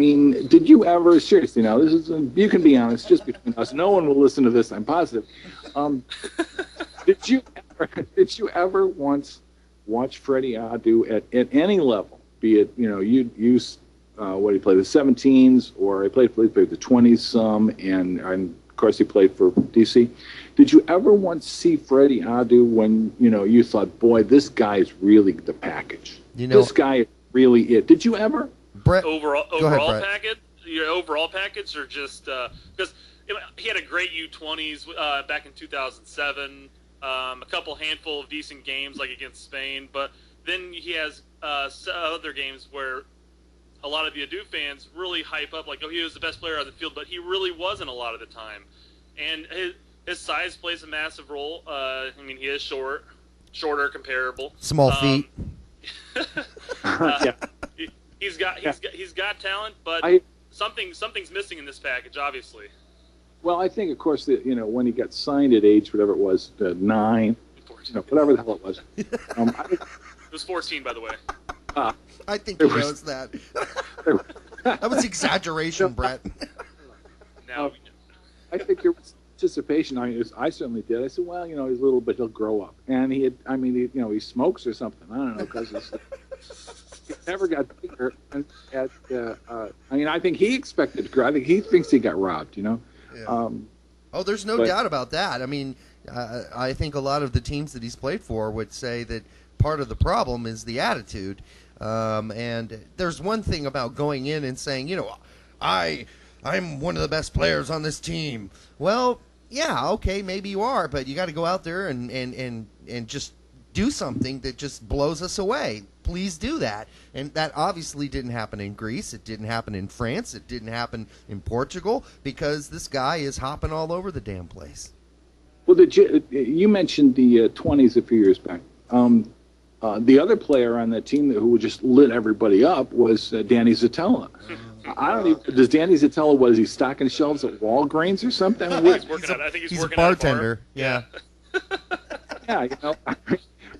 mean, did you ever, seriously now, this is, you can be honest, just between us, no one will listen to this, I'm positive. Did you ever once watch Freddy Adu at any level, be it, you know, what he played, the 17s, or he played the 20s some, and of course he played for DC. Did you ever once see Freddy Adu when, you know, you thought, boy, this guy is really the package? You know, this guy is really it. Did you ever? Brett, overall ahead, package? Your overall package, or just because he had a great U20s back in 2007, a handful of decent games like against Spain, but then he has other games where a lot of the Adu fans really hype up, like, oh, he was the best player on the field, but he really wasn't a lot of the time. And his size plays a massive role. I mean, he is shorter, comparable. Small feet. Yeah. He's got talent, but something's missing in this package, obviously. Well, I think, of course, that, you know, when he got signed at age whatever it was, 9, you know, whatever the hell it was. It was 14, by the way. I think he knows that. That was exaggeration, Brett. Now, I think there was anticipation. I mean, I certainly did. I said, well, you know, he's little, but he'll grow up. And he smokes or something. I don't know, because he never got bigger. And I mean, I think he expected to grow. I think he thinks he got robbed, you know. Yeah. There's no doubt about that. I mean, I think a lot of the teams that he's played for would say that part of the problem is the attitude. And there's one thing about going in and saying, you know, I'm one of the best players on this team. Well, yeah, okay, maybe you are, but you got to go out there and just do something that just blows us away. Please do that. And that obviously didn't happen in Greece. It didn't happen in France. It didn't happen in Portugal, because this guy is hopping all over the damn place. Well, you mentioned the 20s a few years back. The other player on that team who just lit everybody up was Danny Szetela. I don't even. Does Danny Szetela, what is he, stocking shelves at Walgreens or something? I think he's a bartender. Yeah. Yeah, you know,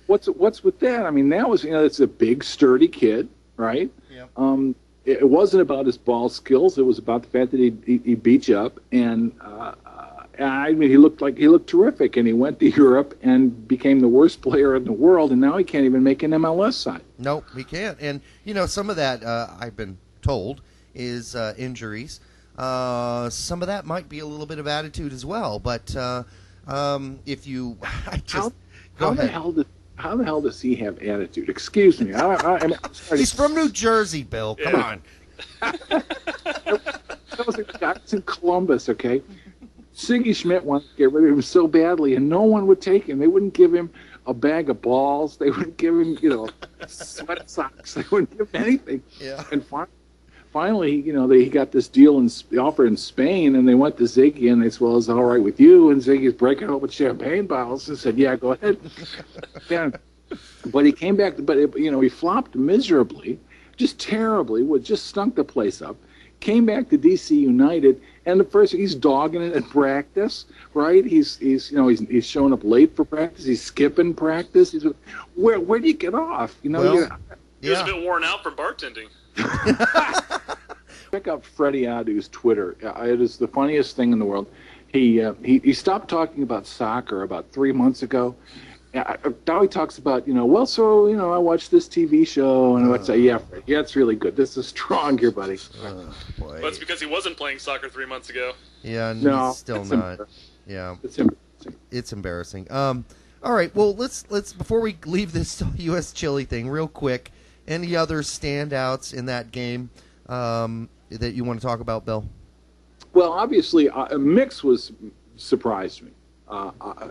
what's with that? I mean, that was, you know, it's a big, sturdy kid, right? Yeah. It wasn't about his ball skills. It was about the fact that he beat you up, and I mean, he looked terrific, and he went to Europe and became the worst player in the world, and now he can't even make an MLS side. Nope, he can't. And you know, some of that I've been told is injuries. Some of that might be a little bit of attitude as well. But if you, how the hell does he have attitude? Excuse me. I'm sorry. He's from New Jersey, Bill. Come on. That was in Columbus, okay? Siggy Schmidt wanted to get rid of him so badly, and no one would take him. They wouldn't give him a bag of balls. They wouldn't give him, you know, sweat socks. They wouldn't give him anything. Yeah. And finally, you know, he got this offer in Spain, and they went to Ziggy, and they said, well, is it all right with you? And Ziggy's breaking open champagne bottles and said, yeah, go ahead. Yeah. But he came back, you know, he flopped miserably, just terribly, just stunk the place up. Came back to DC United, and he's dogging it at practice, right? He's showing up late for practice. He's skipping practice. Where do you get off? You know, he was a bit worn out from bartending. Check out Freddy Adu's Twitter. It is the funniest thing in the world. He stopped talking about soccer about 3 months ago. Now he talks about, you know, well, so, you know, I watched this TV show, and I would say, yeah, it's really good. This is strong here, buddy. Boy. Well, it's because he wasn't playing soccer 3 months ago. Yeah, no, he's still not. Yeah, it's embarrassing. It's embarrassing. All right, well, let's before we leave this U.S. Chile thing real quick. Any other standouts in that game that you want to talk about, Bill? Well, obviously, Mix surprised me.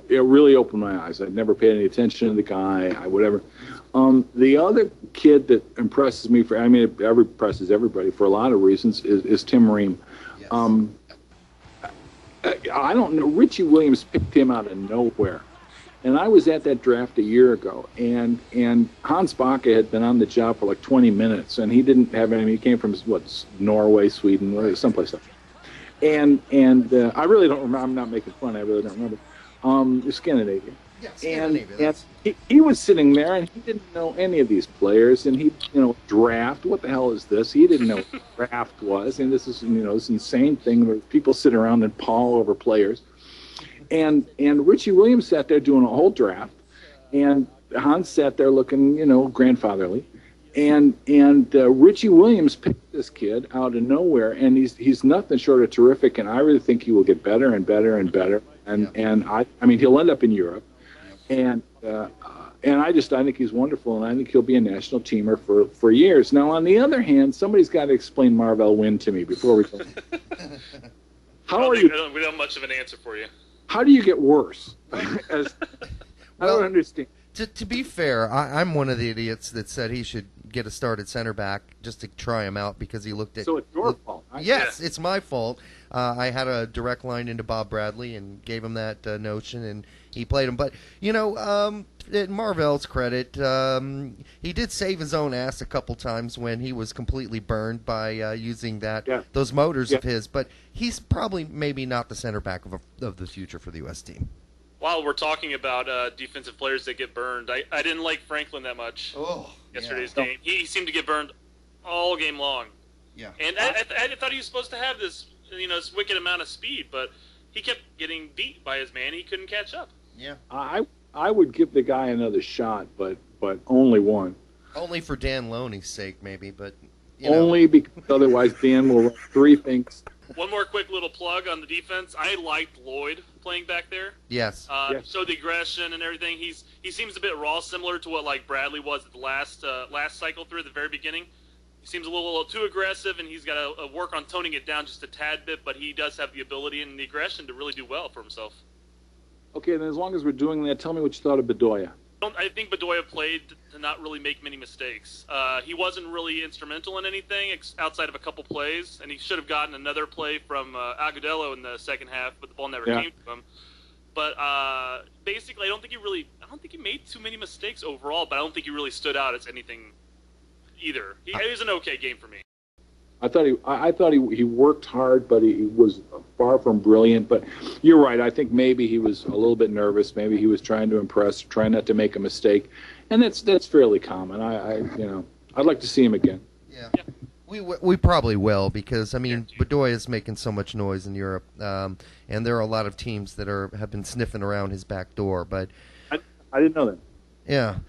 It really opened my eyes. I'd never paid any attention to the guy, whatever. The other kid that impresses me, impresses everybody for a lot of reasons, is Tim Ream. Yes. I don't know. Richie Williams picked him out of nowhere. And I was at that draft a year ago, and Hans Bakke had been on the job for like 20 minutes, and he didn't have any. He came from Norway, Sweden, someplace else. And I really don't remember. I'm not making fun. I really don't remember. Scandinavian. Yeah, and Scandinavia. he was sitting there and he didn't know any of these players, and he, draft, what the hell is this? He didn't know what draft was, and this is, this insane thing where people sit around and paw over players. And Richie Williams sat there doing a whole draft, and Hans sat there looking, grandfatherly. And Richie Williams picked this kid out of nowhere, and he's nothing short of terrific, and I really think he will get better and better and better. And I mean, he'll end up in Europe. And I think he's wonderful, and I think he'll be a national teamer for years. Now, on the other hand, somebody's got to explain Marvell Wynn to me before we go. We don't have much of an answer for you. How do you get worse? I don't understand. To be fair, I'm one of the idiots that said he should get a start at center back just to try him out because he looked at. So it's your fault. Yes, it's my fault. I had a direct line into Bob Bradley and gave him that notion, and he played him. But in Marvell's credit, he did save his own ass a couple times when he was completely burned by using those motors of his. But he's probably maybe not the center back of the future for the U.S. team. While we're talking about defensive players that get burned, I didn't like Franklin that much yesterday's game. He seemed to get burned all game long. Yeah. And I thought he was supposed to have this wicked amount of speed, but he kept getting beat by his man. He couldn't catch up. Yeah. I would give the guy another shot, but only one. Only for Dan Loney's sake, maybe, but only because otherwise Dan will run three things. One more quick little plug on the defense. I liked Lloyd playing back there. Yes. So the aggression and everything. He seems a bit raw, similar to what like Bradley was at the last cycle through at the very beginning. He seems a little too aggressive, and he's got to work on toning it down just a tad bit. But he does have the ability and the aggression to really do well for himself. Okay, then as long as we're doing that, tell me what you thought of Bedoya. I think Bedoya played to not really make many mistakes. He wasn't really instrumental in anything outside of a couple plays, and he should have gotten another play from Agudelo in the second half, but the ball never came to him. But basically, I don't think he made too many mistakes overall, but I don't think he really stood out as anything either. It was an okay game for me. I thought he worked hard, but he was far from brilliant. But you're right. I think maybe he was a little bit nervous. Maybe he was trying to impress, trying not to make a mistake, and that's fairly common. I'd like to see him again. Yeah. We probably will because Bedoya is making so much noise in Europe, and there are a lot of teams that have been sniffing around his back door. But I didn't know that. Yeah.